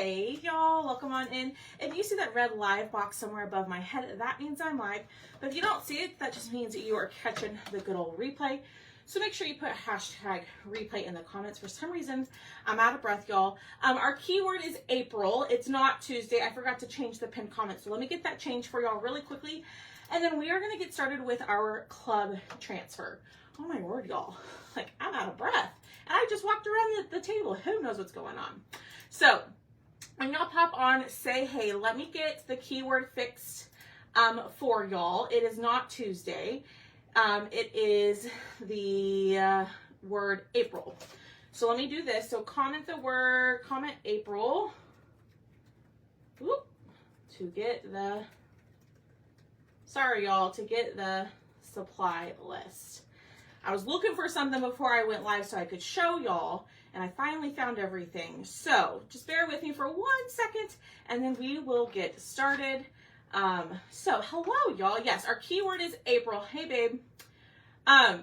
Hey y'all, welcome on in. If you see that red live box somewhere above my head, that means I'm live. But if you don't see it, that just means that you are catching the good old replay. So make sure you put hashtag replay in the comments. For some reason, I'm out of breath, y'all. Our keyword is April. It's not Tuesday. I forgot to change the pinned comment. So let me get that changed for y'all really quickly. And then we are going to get started with our club transfer. Oh my word, y'all. Like, I'm out of breath. And I just walked around the table. Who knows what's going on? So when y'all pop on, say hey. Let me get the keyword fixed for y'all. It is not Tuesday. It is the word April. So let me do this. So comment the word, comment April. Whoop, to get the, sorry y'all, to get the supply list. I was looking for something before I went live so I could show y'all, and I finally found everything. So just bear with me for 1 second, and then we will get started. So hello y'all. Yes, our keyword is April. Hey babe.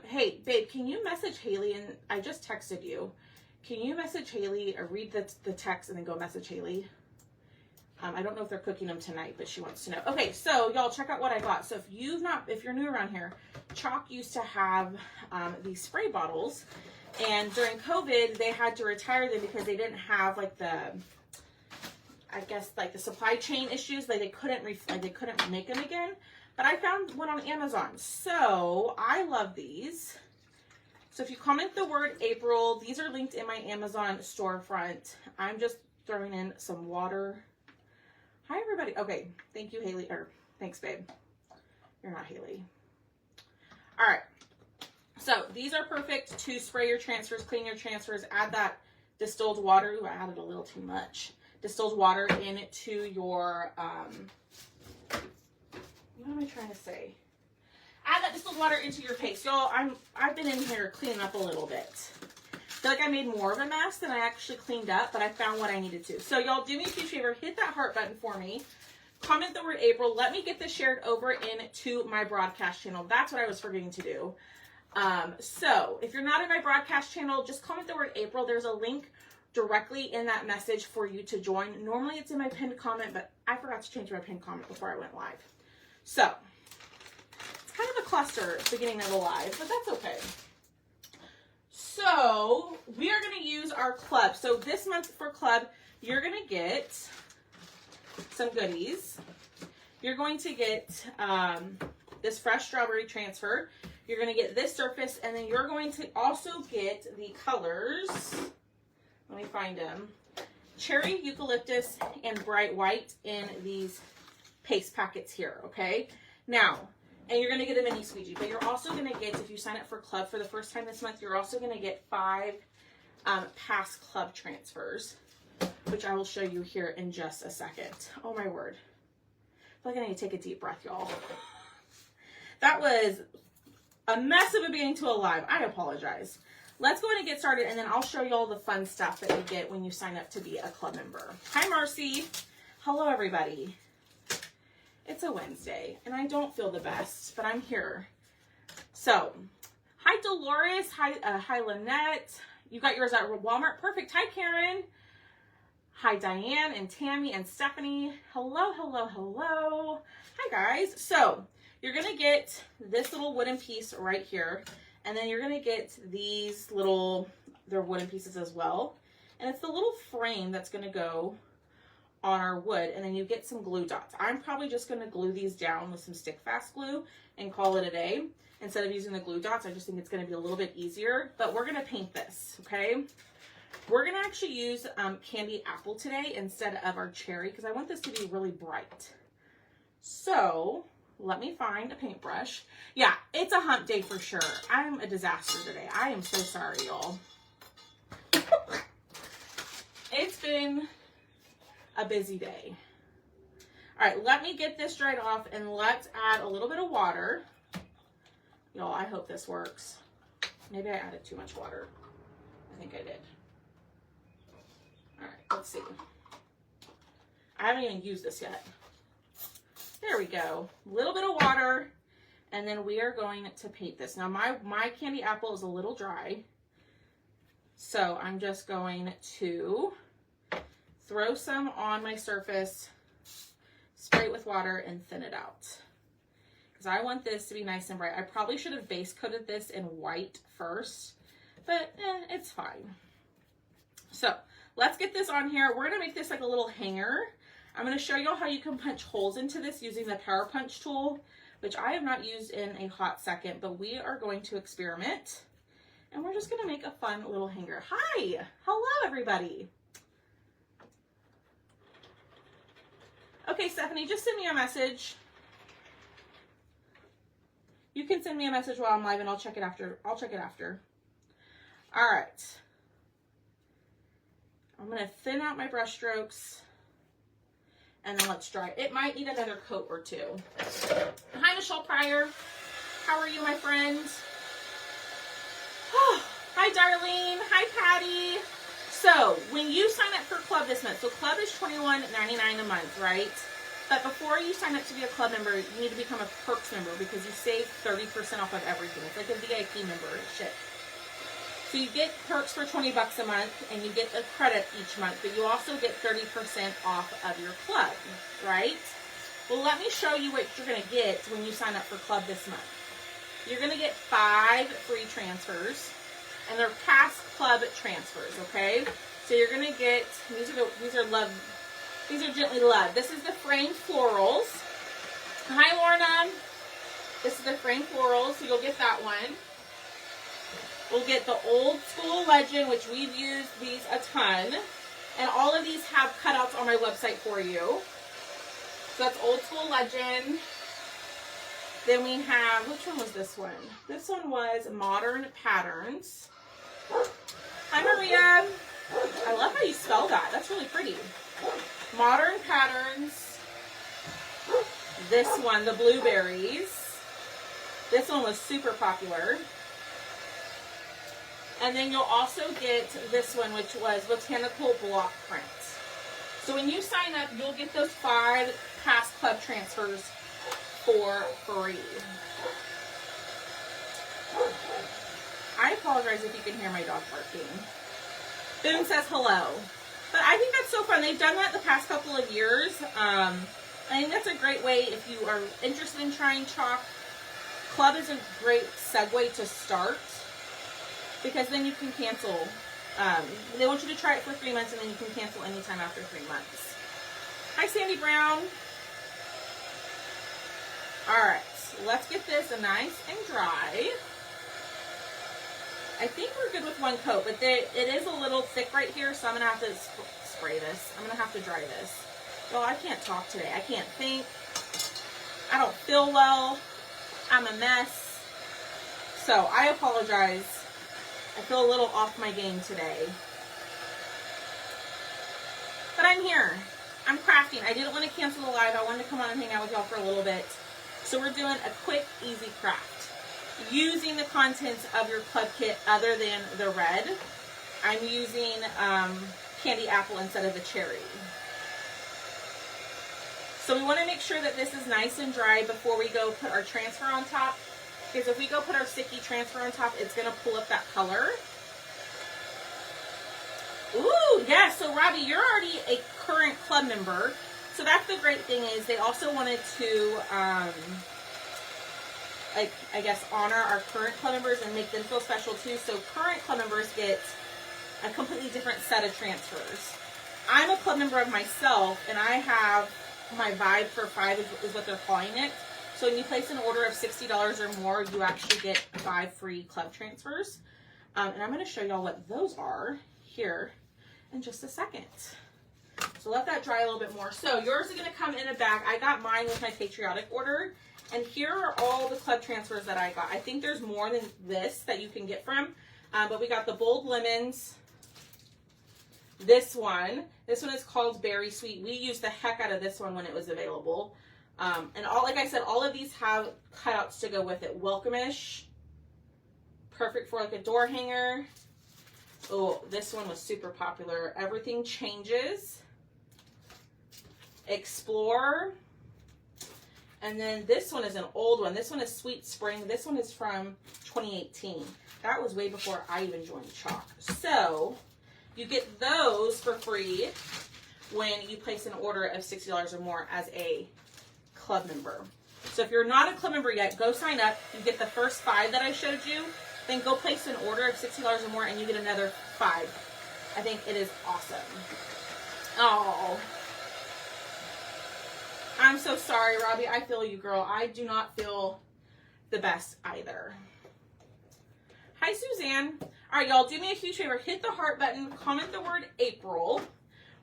Hey babe, can you message Haley? And I just texted you. Can you message Haley or read the text and then go message Haley? I don't know if they're cooking them tonight, but she wants to know. Okay, so y'all check out what I got. So if you're new around here, Chalk used to have these spray bottles, and during COVID, they had to retire them because they didn't have like the supply chain issues. Like they couldn't make them again. But I found one on Amazon, so I love these. So if you comment the word April, these are linked in my Amazon storefront. I'm just throwing in some water. Hi, everybody. Okay. Thank you, Haley. Or thanks, babe. You're not Haley. All right. So these are perfect to spray your transfers, clean your transfers, add that distilled water. Ooh, I added a little too much. Distilled water into your, what am I trying to say? Add that distilled water into your paste. Y'all, I've been in here cleaning up a little bit. I feel like I made more of a mess than I actually cleaned up, but I found what I needed to. So y'all do me a huge favor, hit that heart button for me. Comment the word April. Let me get this shared over into my broadcast channel. That's what I was forgetting to do. So if you're not in my broadcast channel, just comment the word April. There's a link directly in that message for you to join. Normally it's in my pinned comment, but I forgot to change my pinned comment before I went live. So it's kind of a cluster at the beginning of the live, but that's okay. So we are going to use our club. So this month for club, you're going to get some goodies. You're going to get this fresh strawberry transfer. You're going to get this surface, and then you're going to also get the colors. Let me find them. Cherry, eucalyptus, and bright white in these paste packets here, okay? Now, and you're going to get a mini squeegee, but you're also going to get, if you sign up for club for the first time this month, you're also going to get 5 past club transfers, which I will show you here in just a second. Oh my word. I feel like I need to take a deep breath, y'all. That was a mess of a beginning to a live. I apologize. Let's go ahead and get started, and then I'll show you all the fun stuff that you get when you sign up to be a club member. Hi, Marcy. Hello, everybody. It's a Wednesday, and I don't feel the best, but I'm here. So, hi, Dolores. Hi, Lynette. You got yours at Walmart. Perfect. Hi, Karen. Hi, Diane and Tammy and Stephanie. Hello, hello, hello. Hi, guys. So, you're going to get this little wooden piece right here, and then you're going to get these they're wooden pieces as well, and it's the little frame that's going to go on our wood, and then you get some glue dots. I'm probably just going to glue these down with some stick fast glue and call it a day. Instead of using the glue dots, I just think it's going to be a little bit easier, but we're going to paint this, okay? We're going to actually use candy apple today instead of our cherry because I want this to be really bright. So let me find a paintbrush. Yeah, it's a hump day for sure. I'm a disaster today. I am so sorry, y'all. It's been a busy day. All right, let me get this dried off and let's add a little bit of water. Y'all, I hope this works. Maybe I added too much water. I think I did. All right, let's see. I haven't even used this yet. There we go. A little bit of water, and then we are going to paint this. Now, my candy apple is a little dry, so I'm just going to throw some on my surface, spray it with water, and thin it out. Because I want this to be nice and bright. I probably should have base coated this in white first, but it's fine. So let's get this on here. We're gonna make this like a little hanger. I'm gonna show you how you can punch holes into this using the Power Punch tool, which I have not used in a hot second, but we are going to experiment. And we're just gonna make a fun little hanger. Hi, hello everybody. Okay, Stephanie, just send me a message. You can send me a message while I'm live and I'll check it after. All right. I'm gonna thin out my brush strokes and then let's dry. It might need another coat or two. Hi, Michelle Pryor. How are you, my friend? Hi, Darlene. Hi, Patty. So when you sign up for Club this month, so Club is $21.99 a month, right? But before you sign up to be a Club member, you need to become a Perks member because you save 30% off of everything. It's like a VIP membership. So you get perks for 20 bucks a month and you get a credit each month, but you also get 30% off of your club, right? Well, let me show you what you're going to get when you sign up for Club this month. You're going to get 5 free transfers, and they're past club transfers, okay? So you're going to get, these are Gently Loved. This is the framed florals. Hi, Lorna. This is the framed florals, so you'll get that one. We'll get the Old School Legend, which we've used these a ton. And all of these have cutouts on my website for you. So that's Old School Legend. Then we have, which one was this one? This one was Modern Patterns. Hi, Maria. I love how you spell that. That's really pretty. Modern Patterns. This one, the Blueberries. This one was super popular. And then you'll also get this one, which was Botanical Block Print. So when you sign up, you'll get those 5 past club transfers for free. I apologize if you can hear my dog barking. Boone says hello. But I think that's so fun. They've done that the past couple of years. I think that's a great way if you are interested in trying chalk. Club is a great segue to start because then you can cancel. They want you to try it for 3 months and then you can cancel anytime after 3 months. Hi, Sandy Brown. All right, let's get this nice and dry. I think we're good with 1 coat, but it is a little thick right here, so I'm going to have to spray this. I'm going to have to dry this. Well, I can't talk today. I can't think. I don't feel well. I'm a mess. So I apologize. I feel a little off my game today. But I'm here. I'm crafting. I didn't want to cancel the live. I wanted to come on and hang out with y'all for a little bit. So we're doing a quick, easy craft. Using the contents of your club kit other than the red. I'm using candy apple instead of the cherry. So we want to make sure that this is nice and dry before we go put our transfer on top. Because if we go put our sticky transfer on top, it's going to pull up that color. Ooh, yes. So Robbie, you're already a current club member. So that's the great thing is they also wanted to, I guess, honor our current club members and make them feel special too. So current club members get a completely different set of transfers. I'm a club member of myself, and I have my Vibe for 5 is what they're calling it. So when you place an order of $60 or more, you actually get 5 free club transfers. And I'm going to show y'all what those are here in just a second. So let that dry a little bit more. So yours is going to come in a bag. I got mine with my patriotic order. And here are all the club transfers that I got. I think there's more than this that you can get from. But we got the Bold Lemons. This one is called Berry Sweet. We used the heck out of this one when it was available. And like I said, all of these have cutouts to go with it. Welcome-ish. Perfect for like a door hanger. Oh, this one was super popular. Everything Changes. Explore. And then this one is an old one. This one is Sweet Spring. This one is from 2018. That was way before I even joined chalk. So you get those for free. when you place an order of $60 or more as a club member. So if you're not a club member yet, go sign up. You get the first 5 that I showed you. Then go place an order of $60 or more and you get another 5. I think it is awesome. Oh, I'm so sorry, Robbie. I feel you, girl. I do not feel the best either. Hi, Suzanne. All right, y'all, do me a huge favor. Hit the heart button. Comment the word April.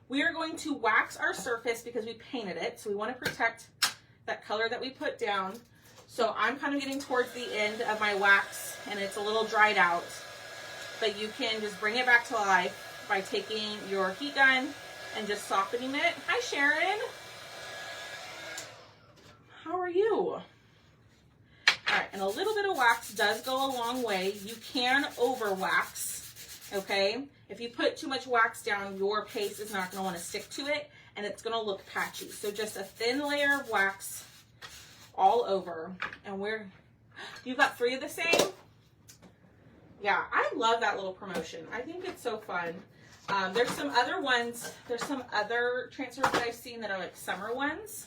We are going to wax our surface because we painted it. So we want to protect that color that we put down. So I'm kind of getting towards the end of my wax and it's a little dried out. But you can just bring it back to life by taking your heat gun and just softening it. Hi, Sharon. How are you? All right, and a little bit of wax does go a long way. You can over wax, okay? If you put too much wax down, your paste is not going to want to stick to it and it's going to look patchy. So just a thin layer of wax all over. And you've got 3 of the same? Yeah, I love that little promotion. I think it's so fun. There's some other ones. There's some other transfers that I've seen that are like summer ones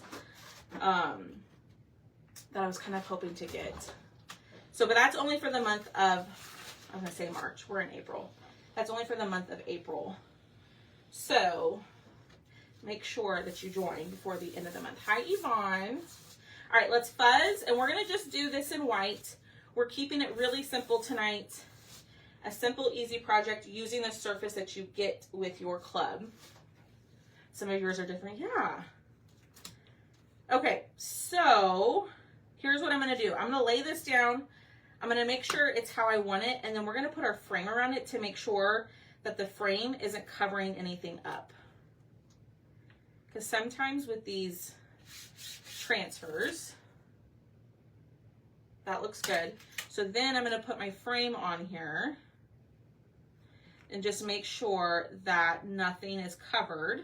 that I was kind of hoping to get. So, but that's only for the month of, I'm going to say March. We're in April. That's only for the month of April. So make sure that you join before the end of the month. Hi, Yvonne. All right, let's fuzz. And we're going to just do this in white. We're keeping it really simple tonight. A simple, easy project using the surface that you get with your club. Some of yours are different. Yeah. Okay, so here's what I'm going to do. I'm going to lay this down. I'm going to make sure it's how I want it. And then we're going to put our frame around it to make sure that the frame isn't covering anything up. Because sometimes with these transfers, that looks good. So then I'm going to put my frame on here and just make sure that nothing is covered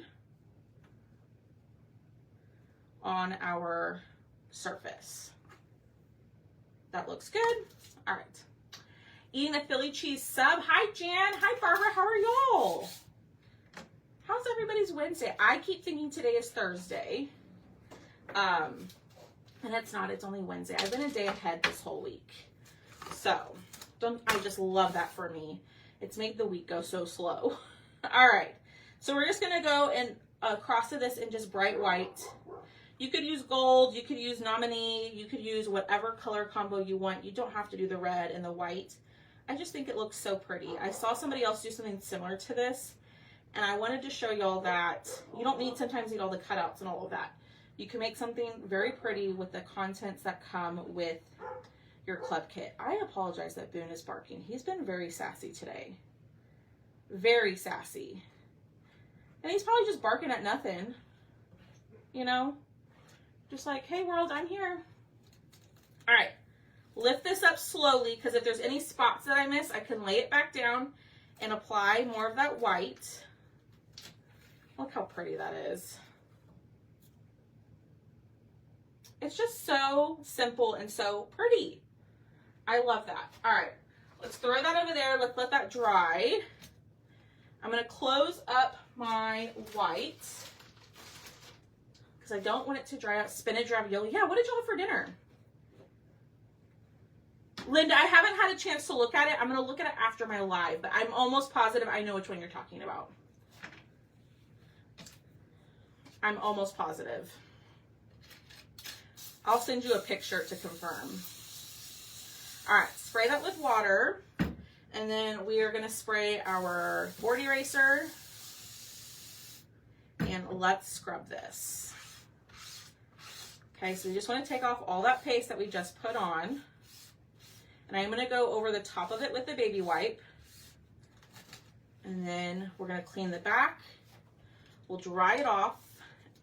on our surface. That looks good. All right. Eating a Philly cheese sub. Hi, Jan. Hi, Barbara. How are y'all? How's everybody's Wednesday? I keep thinking today is Thursday. And it's not. It's only Wednesday. I've been a day ahead this whole week. So, I just love that for me. It's made the week go so slow. All right. So we're just going to go and across to this in just bright white. You could use gold, you could use nominee, you could use whatever color combo you want. You don't have to do the red and the white. I just think it looks so pretty. I saw somebody else do something similar to this, and I wanted to show y'all that you don't sometimes need all the cutouts and all of that. You can make something very pretty with the contents that come with your club kit. I apologize that Boone is barking. He's been very sassy today. Very sassy. And he's probably just barking at nothing, you know? Just like, hey world, I'm here. All right, lift this up slowly because if there's any spots that I miss, I can lay it back down and apply more of that white. Look how pretty that is. It's just so simple and so pretty. I love that. All right, let's throw that over there. Let's let that dry. I'm gonna close up my white because I don't want it to dry out. Spinach ravioli. Yeah, what did y'all have for dinner? Linda, I haven't had a chance to look at it. I'm going to look at it after my live, but I'm almost positive I know which one you're talking about. I'm almost positive. I'll send you a picture to confirm. All right, spray that with water, and then we are going to spray our board eraser, and let's scrub this. Okay, so we just want to take off all that paste that we just put on. And I'm going to go over the top of it with the baby wipe. And then we're going to clean the back. We'll dry it off.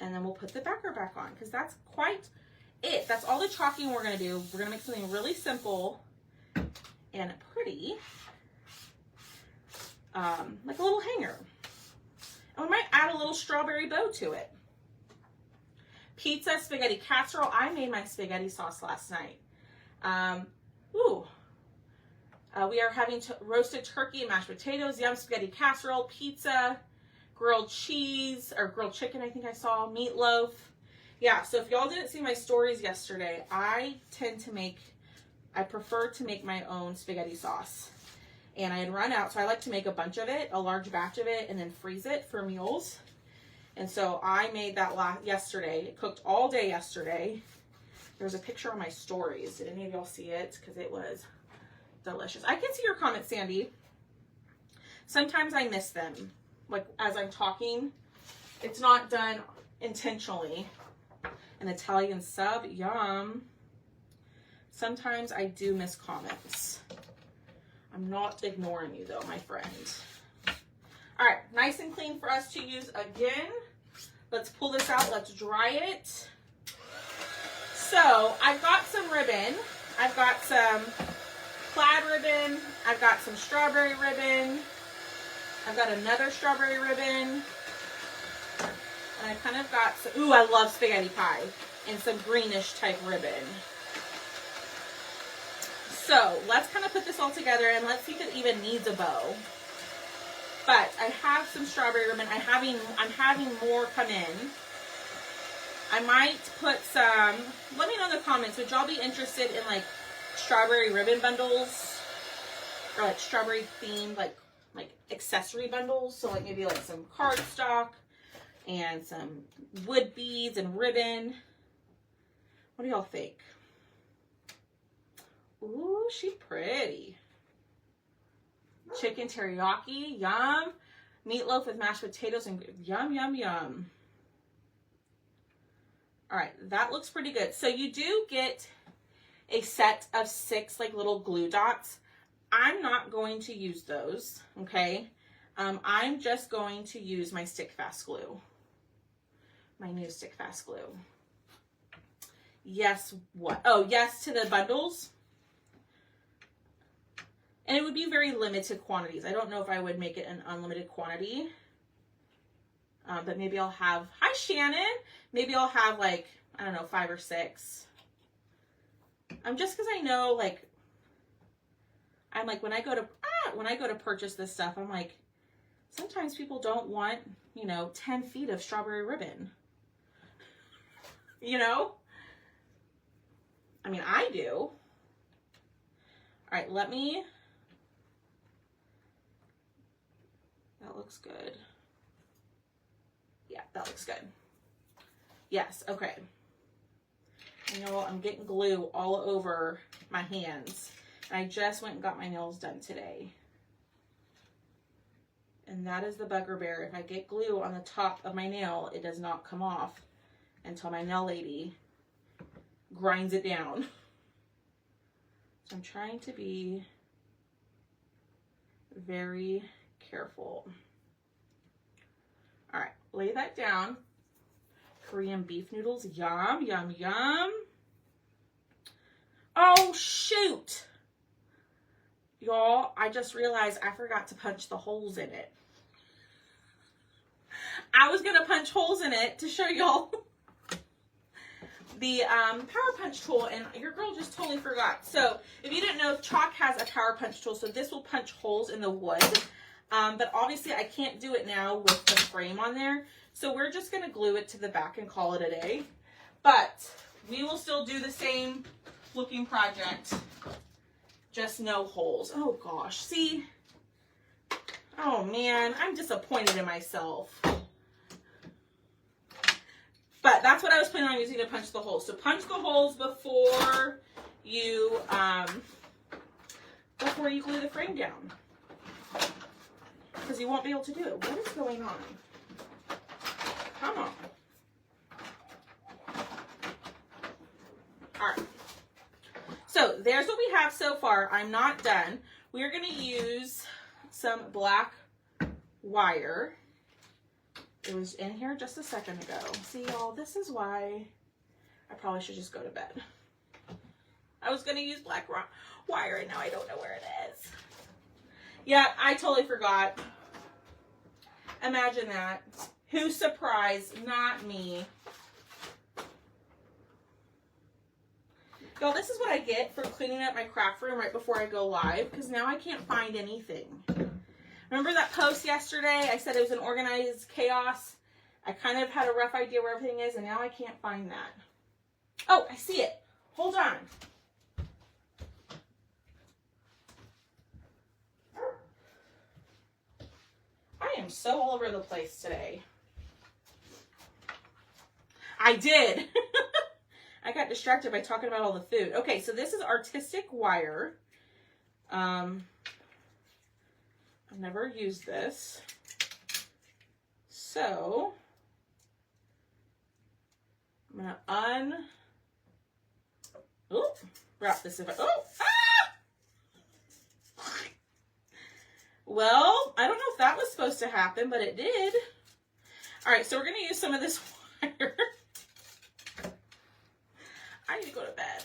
And then we'll put the backer back on. Because that's quite it. That's all the chalking we're going to do. We're going to make something really simple and pretty. Like a little hanger. And we might add a little strawberry bow to it. Pizza, spaghetti casserole. I made my spaghetti sauce last night. We are having roasted turkey and mashed potatoes, yum, spaghetti casserole, pizza, grilled cheese, or grilled chicken, I think I saw, meatloaf. Yeah, so if y'all didn't see my stories yesterday, I prefer to make my own spaghetti sauce. And I had run out, so I like to make a bunch of it, a large batch of it, and then freeze it for meals. And so I made that yesterday. It cooked all day yesterday. There's a picture on my stories. Did any of y'all see it? Because it was delicious. I can see your comments, Sandy. Sometimes I miss them. Like, as I'm talking, it's not done intentionally. An Italian sub, yum. Sometimes I do miss comments. I'm not ignoring you though, my friend. All right, nice and clean for us to use again. Let's pull this out, let's dry it. So I've got some ribbon. I've got some plaid ribbon. I've got some strawberry ribbon. I've got another strawberry ribbon. And I kind of got some, ooh, I love spaghetti pie, and some greenish type ribbon. So let's kind of put this all together and let's see if it even needs a bow. But I have some strawberry ribbon. I'm having more come in. I might put some, let me know in the comments, would y'all be interested in like strawberry ribbon bundles? Or like strawberry themed, like accessory bundles? So like maybe like some cardstock and some wood beads and ribbon. What do y'all think? Ooh, she's pretty. Chicken teriyaki, yum. Meatloaf with mashed potatoes and yum, yum, yum. All right, that looks pretty good. So you do get a set of 6 like little glue dots. I'm not going to use those, okay? I'm just going to use my stick fast glue. My new stick fast glue. Yes, what? Oh, yes to the bundles. And it would be very limited quantities. I don't know if I would make it an unlimited quantity. But maybe I'll have, hi Shannon. Maybe I'll have like, I don't know, 5 or 6. Just cause I know like, I'm like, when I go to purchase this stuff, I'm like, sometimes people don't want, 10 feet of strawberry ribbon. I mean, I do. All right, that looks good. Yeah, that looks good. Yes, okay. I'm getting glue all over my hands. And I just went and got my nails done today. And that is the bugbear. If I get glue on the top of my nail, it does not come off until my nail lady grinds it down. So I'm trying to be very careful. All right, lay that down. Korean beef noodles, yum, yum, yum. Oh, shoot. Y'all, I just realized I forgot to punch the holes in it. I was going to punch holes in it to show y'all the power punch tool, and your girl just totally forgot. So if you didn't know, chalk has a power punch tool, so this will punch holes in the wood. But obviously I can't do it now with the frame on there. So we're just going to glue it to the back and call it a day. But we will still do the same looking project. Just no holes. Oh gosh, see? Oh man, I'm disappointed in myself. But that's what I was planning on using to punch the holes. So punch the holes before you glue the frame down. Because you won't be able to do it. What is going on? Come on. All right. So there's what we have so far. I'm not done. We're going to use some black wire. It was in here just a second ago. See, y'all, this is why I probably should just go to bed. I was going to use black wire, and now I don't know where it is. Yeah, I totally forgot. Imagine that. Who's surprised? Not me. Y'all, this is what I get for cleaning up my craft room right before I go live, because now I can't find anything. Remember that post yesterday? I said it was an organized chaos. I kind of had a rough idea where everything is, and now I can't find that. Oh, I see it. Hold on. I am so all over the place today. I did. I got distracted by talking about all the food. Okay, so this is artistic wire. I've never used this. So I'm gonna wrap this in. Well, I don't know if that was supposed to happen, but it did. All right, so we're gonna use some of this wire. I need to go to bed.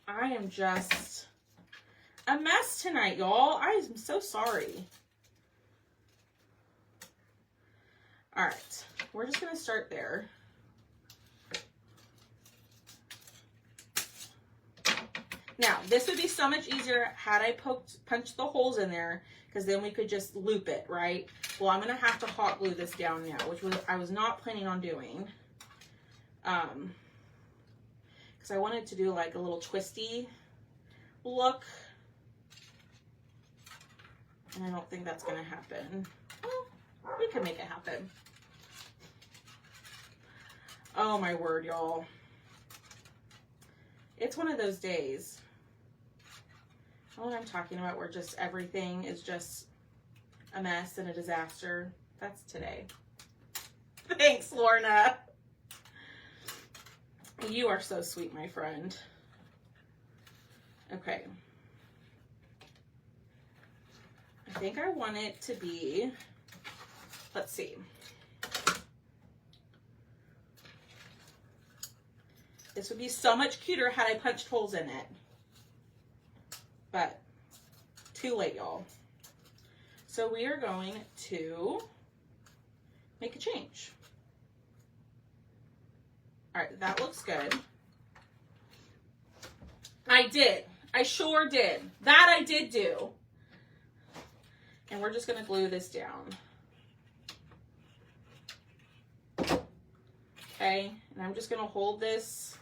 I am just a mess tonight, y'all. I am so sorry. All right, we're just gonna start there. Now, this would be so much easier had I punched the holes in there, because then we could just loop it, right? Well, I'm gonna have to hot glue this down now, which I was not planning on doing. Because I wanted to do like a little twisty look. And I don't think that's gonna happen. Well, we can make it happen. Oh my word, y'all. It's one of those days. You know what I'm talking about, where just everything is just a mess and a disaster. That's today. Thanks, Lorna. You are so sweet, my friend. Okay. I think I want it to be, let's see. This would be so much cuter had I punched holes in it. But too late, y'all. So we are going to make a change. All right, that looks good. I did. I sure did. That I did do. And we're just going to glue this down. Okay, and I'm just going to hold this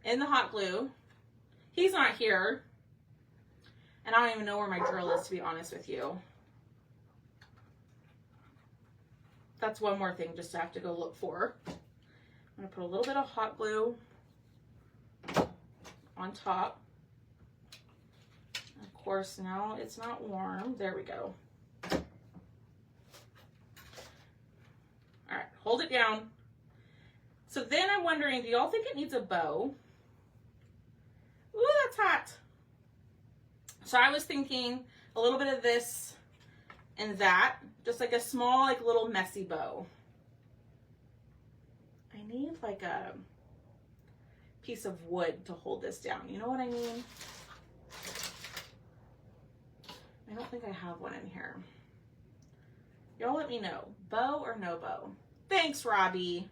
in the hot glue. He's not here. And I don't even know where my drill is, to be honest with you. That's one more thing just to have to go look for. I'm going to put a little bit of hot glue on top. Of course, now it's not warm. There we go. All right, hold it down. So then I'm wondering, do y'all think it needs a bow? Ooh, that's hot. So I was thinking a little bit of this and that, just like a small, like little messy bow. I need like a piece of wood to hold this down. You know what I mean? I don't think I have one in here. Y'all let me know. Bow or no bow? Thanks, Robbie.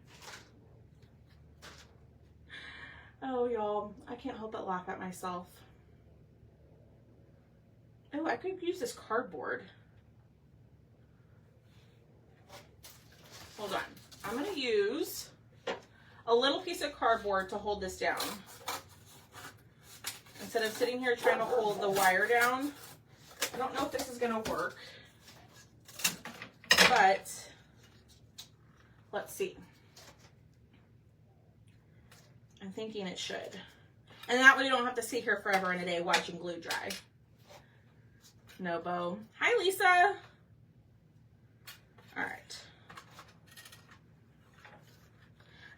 Oh, y'all, I can't help but laugh at myself. Oh, I could use this cardboard. Hold on. I'm going to use a little piece of cardboard to hold this down. Instead of sitting here trying to hold the wire down. I don't know if this is going to work. But let's see. I'm thinking it should. And that way you don't have to sit here forever and a day watching glue dry. No bow. Hi, Lisa. All right.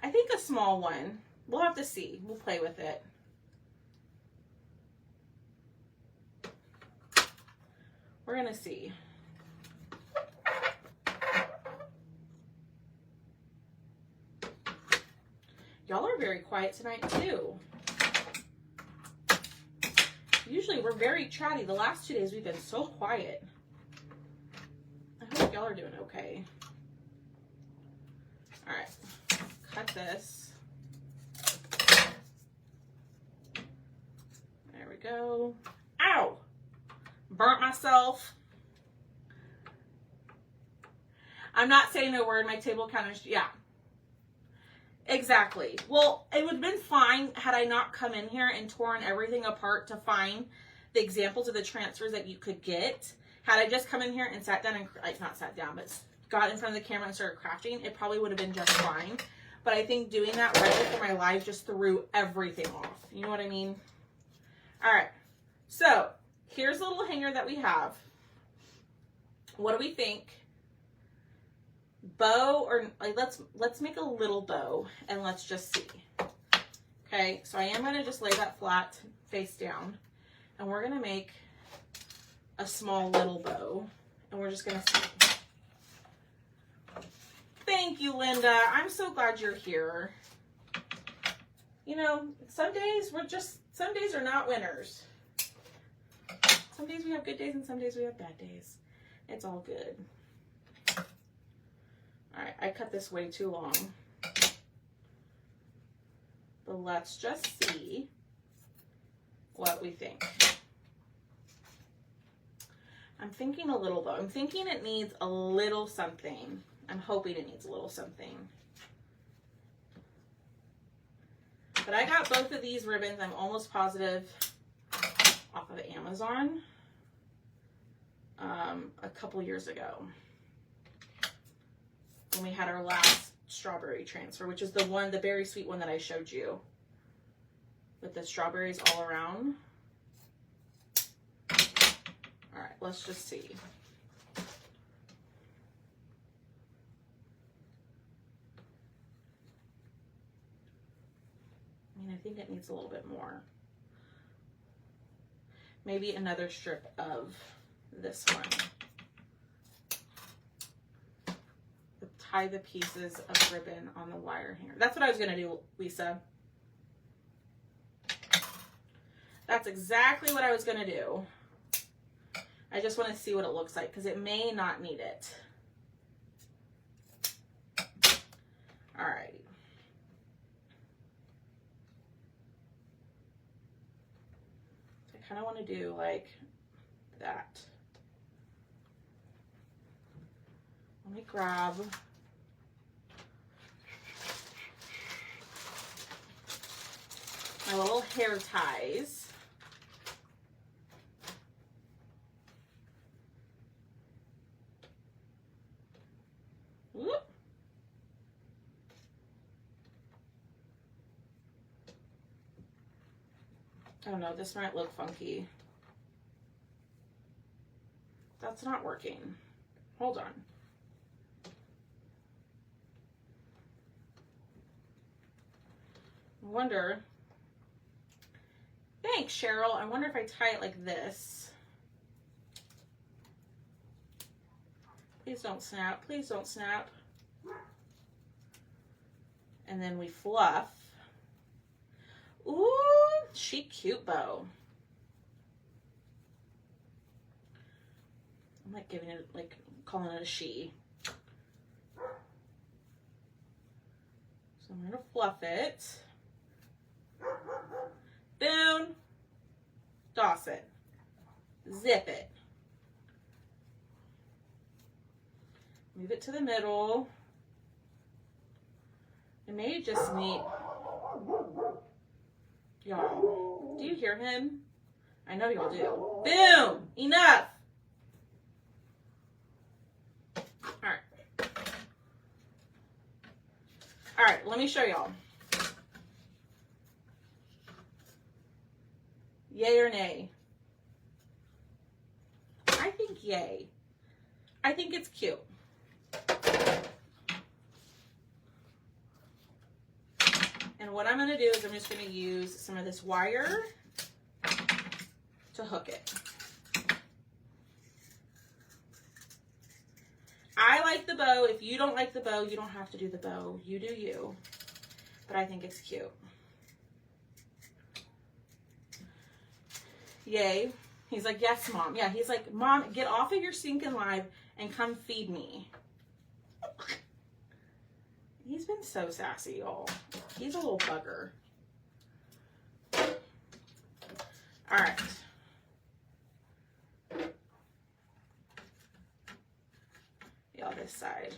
I think a small one. We'll have to see. We'll play with it. We're going to see. Y'all are very quiet tonight, too. Usually we're very chatty. The last 2 days we've been so quiet. I hope y'all are doing okay. All right, cut this. There we go. Ow! Burnt myself. I'm not saying a word. My table counter, yeah. Exactly. Well, it would have been fine had I not come in here and torn everything apart to find the examples of the transfers that you could get. Had I just come in here and sat down and, like, not sat down, but got in front of the camera and started crafting, it probably would have been just fine. But I think doing that right before my live just threw everything off. You know what I mean? All right. So here's the little hanger that we have. What do we think? Bow, or like, let's make a little bow and let's just see. Okay, so I am going to just lay that flat face down, and we're going to make a small little bow, and we're just going to see. Thank you, Linda. I'm so glad you're here. You know, some days are not winners. Some days we have good days and some days we have bad days. It's all good. All right, I cut this way too long. But let's just see what we think. I'm thinking a little bow. I'm thinking it needs a little something. I'm hoping it needs a little something. But I got both of these ribbons, I'm almost positive, off of Amazon a couple years ago when we had our last strawberry transfer, which is the berry sweet one that I showed you with the strawberries all around. All right, let's just see. I mean, I think it needs a little bit more. Maybe another strip of this one. Tie the pieces of ribbon on the wire hanger. That's what I was going to do, Lisa. That's exactly what I was going to do. I just want to see what it looks like because it may not need it. All right. I kind of want to do like that. Let me grab my little hair ties. Whoop. I don't know, this might look funky. That's not working. Hold on. I wonder. Thanks, Cheryl. I wonder if I tie it like this. Please don't snap. Please don't snap. And then we fluff. Ooh, she cute bow. I'm like giving it, like calling it a she. So I'm gonna fluff it. Boom. Toss it. Zip it. Move it to the middle. It may just need, y'all, do you hear him? I know y'all do. Boom! Enough! Alright. Alright, let me show y'all. Yay or nay? I think yay. I think it's cute. And what I'm going to do is I'm just going to use some of this wire to hook it. I like the bow. If you don't like the bow, you don't have to do the bow. You do you. But I think it's cute. Yay. He's like, yes, Mom. Yeah, he's like, Mom, get off of your stinking live and come feed me. He's been so sassy, y'all. He's a little bugger. All right. Y'all, this side.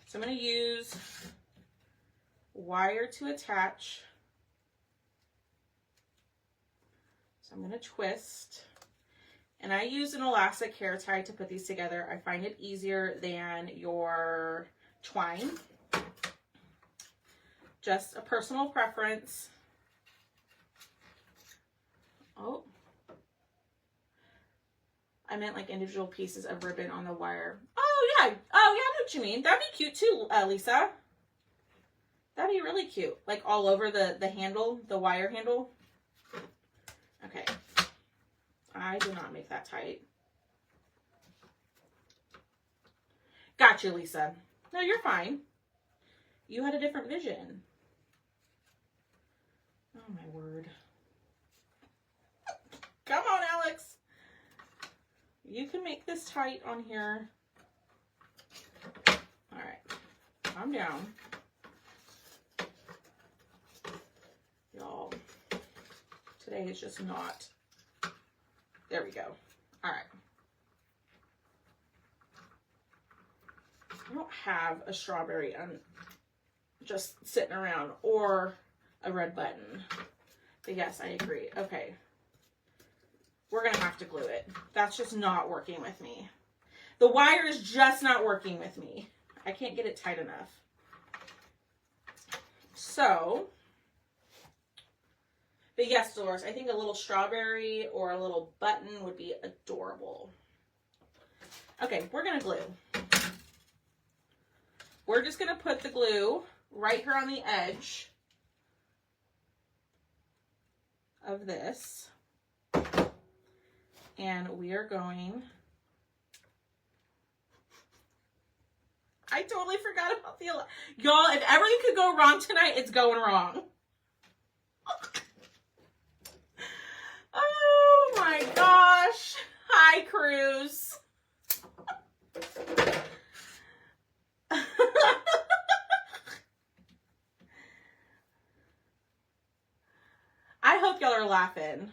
So I'm going to use wire to attach. So I'm going to twist. And I use an elastic hair tie to put these together. I find it easier than your twine. Just a personal preference. Oh. I meant like individual pieces of ribbon on the wire. Oh yeah. Oh yeah, I know what you mean. That'd be cute too, Lisa. That'd be really cute. Like all over the handle, the wire handle. Okay. I did not make that tight. Gotcha, Lisa. No, you're fine. You had a different vision. Oh my word. Come on, Alex. You can make this tight on here. All right. Calm down. Y'all, today is just not. There we go. All right. I don't have a strawberry just sitting around or a red button. But yes, I agree. Okay. We're going to have to glue it. That's just not working with me. The wire is just not working with me. I can't get it tight enough. So, but yes, Dolores, I think a little strawberry or a little button would be adorable. Okay, we're going to glue. We're just going to put the glue right here on the edge of this. And we are going, I totally forgot about the, y'all, if everything could go wrong tonight, it's going wrong. Oh my gosh. Hi, Cruz. I hope y'all are laughing.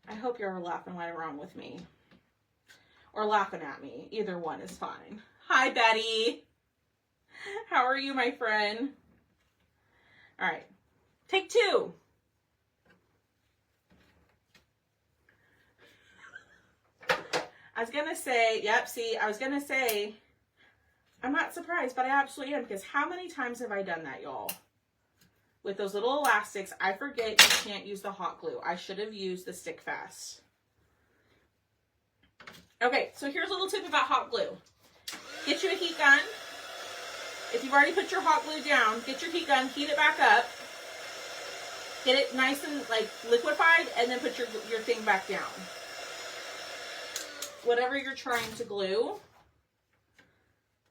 I hope you're laughing right along with me. Or laughing at me. Either one is fine. Hi, Betty. How are you, my friend? All right. Take two. I was going to say, yep, see, I was going to say, I'm not surprised, but I absolutely am, because how many times have I done that, y'all? With those little elastics, I forget you can't use the hot glue. I should have used the Stick Fast. Okay, so here's a little tip about hot glue. Get you a heat gun. If you've already put your hot glue down, get your heat gun, heat it back up. Get it nice and like liquefied, and then put your thing back down. Whatever you're trying to glue,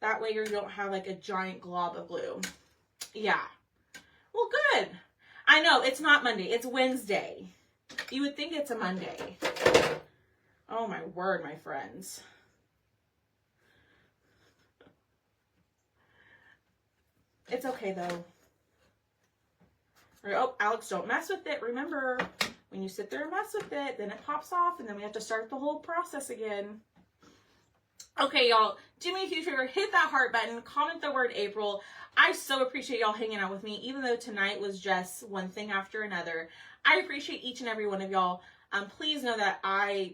that way you don't have like a giant glob of glue. Yeah. Well, good. I know, it's not Monday. It's Wednesday. You would think it's a Monday. Oh, my word, my friends. It's okay, though. Oh, Alex, don't mess with it. Remember, when you sit there and mess with it, then it pops off, and then we have to start the whole process again. Okay, y'all, do me a huge favor. Hit that heart button. Comment the word April. I so appreciate y'all hanging out with me, even though tonight was just one thing after another. I appreciate each and every one of y'all. Please know that I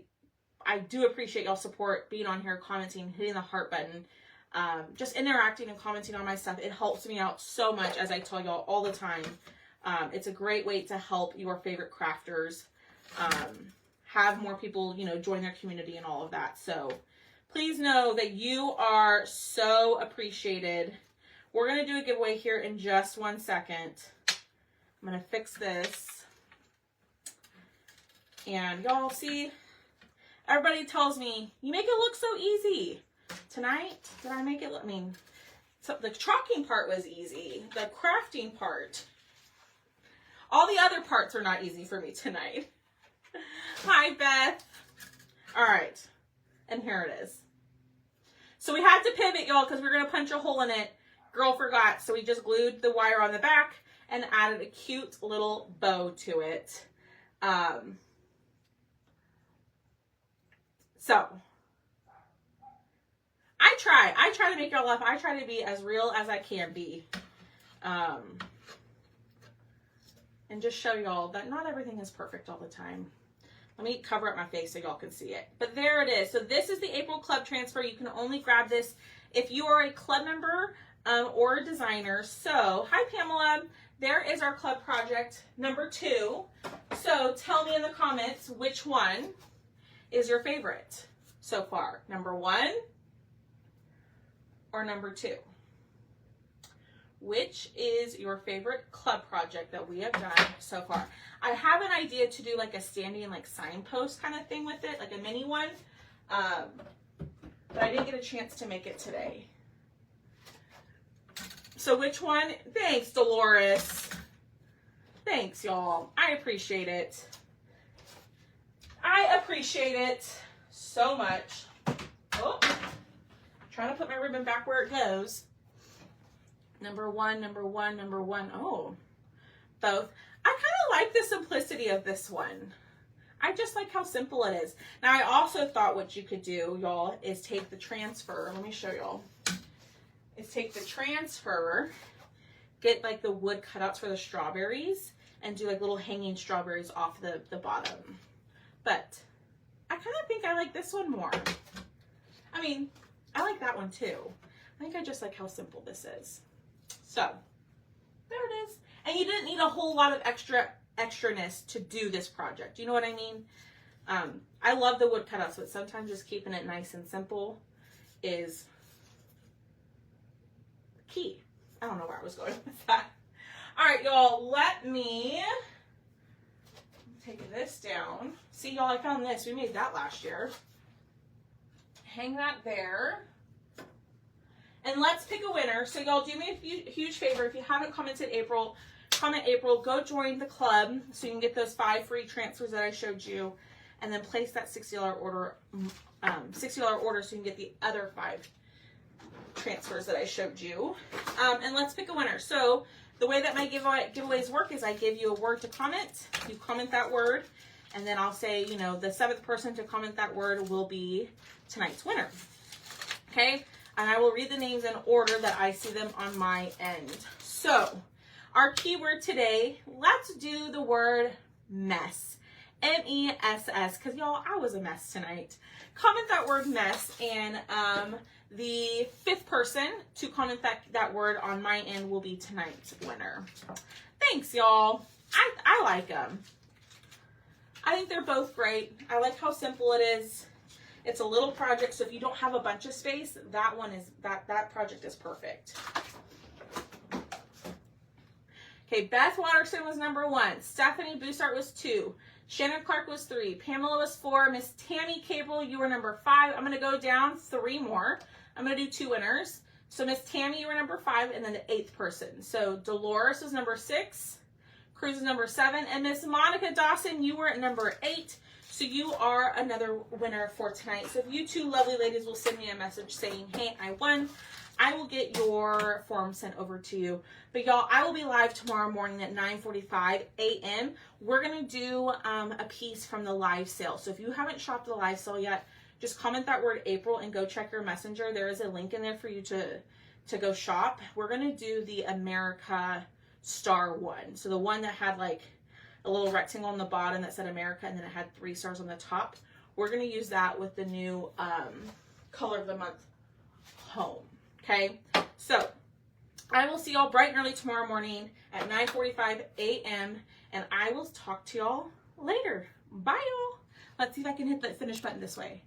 do appreciate y'all's support, being on here, commenting, hitting the heart button, just interacting and commenting on my stuff. It helps me out so much, as I tell y'all all the time. It's a great way to help your favorite crafters have more people, you know, join their community and all of that. So please know that you are so appreciated. We're going to do a giveaway here in just 1 second. I'm going to fix this. And y'all see, everybody tells me, you make it look so easy. Tonight, did I make it look, I mean, so the chalking part was easy. The crafting part. All the other parts are not easy for me tonight. Hi, Beth. All right. And here it is. So we had to pivot, y'all, because we we're going to punch a hole in it. Girl forgot, so we just glued the wire on the back, and added a cute little bow to it. So I try to make y'all laugh. I try to be as real as I can be. And just show y'all that not everything is perfect all the time. Let me cover up my face so y'all can see it. But there it is. So this is the April Club transfer. You can only grab this if you are a club member or a designer. So, hi Pamela. There is our club project number 2. So tell me in the comments which one is your favorite so far. Number 1 or number 2? Which is your favorite club project that we have done so far? I have an idea to do like a standing like signpost kind of thing with it, like a mini one. But I didn't get a chance to make it today. So which one? Thanks, Dolores. Thanks, y'all. I appreciate it. I appreciate it so much. Oh, trying to put my ribbon back where it goes. Number 1, number 1, number 1. Oh, both. I kind of like the simplicity of this one. I just like how simple it is. Now, I also thought what you could do, y'all, is take the transfer. Let me show y'all. Is take the transfer, get like the wood cutouts for the strawberries, and do like little hanging strawberries off the bottom. But I kind of think I like this one more. I mean, I like that one too. I think I just like how simple this is. So, there it is. And you didn't need a whole lot of extraness to do this project. You know what I mean? I love the wood cutouts, but sometimes just keeping it nice and simple is key. I don't know where I was going with that. All right, y'all, let me take this down. See, y'all, I found this. We made that last year. Hang that there. And let's pick a winner. So y'all, do me a huge favor. If you haven't commented April, comment April. Go join the club so you can get those 5 free transfers that I showed you, and then place that $60 order, $60 order so you can get the other 5 transfers that I showed you. And let's pick a winner. So the way that my giveaways work is I give you a word to comment. You comment that word, and then I'll say, you know, the 7th person to comment that word will be tonight's winner. Okay? And I will read the names in order that I see them on my end. So, our keyword today, let's do the word mess. M-E-S-S, because y'all, I was a mess tonight. Comment that word mess, and the 5th person to comment that word on my end will be tonight's winner. Thanks, y'all. I like them. I think they're both great. I like how simple it is. It's a little project, so if you don't have a bunch of space, that project is perfect. Okay, Beth Watterson was number 1. Stephanie Bussart was 2. Shannon Clark was 3. Pamela was 4. Miss Tammy Cable, you were number 5. I'm going to go down 3 more. I'm going to do 2 winners. So Miss Tammy, you were number 5, and then the 8th person. So Dolores was number 6. Cruz is number 7. And Miss Monica Dawson, you were at number 8. So you are another winner for tonight. So if you 2 lovely ladies will send me a message saying, hey, I won, I will get your form sent over to you. But y'all, I will be live tomorrow morning at 9:45 a.m. We're going to do a piece from the live sale. So if you haven't shopped the live sale yet, just comment that word April and go check your messenger. There is a link in there for you to go shop. We're going to do the America Star one. So the one that had like a little rectangle on the bottom that said America, and then it had 3 stars on the top. We're going to use that with the new color of the month home. Okay, so I will see y'all bright and early tomorrow morning at 9:45 a.m. and I will talk to y'all later. Bye, y'all. Let's see if I can hit the finish button this way.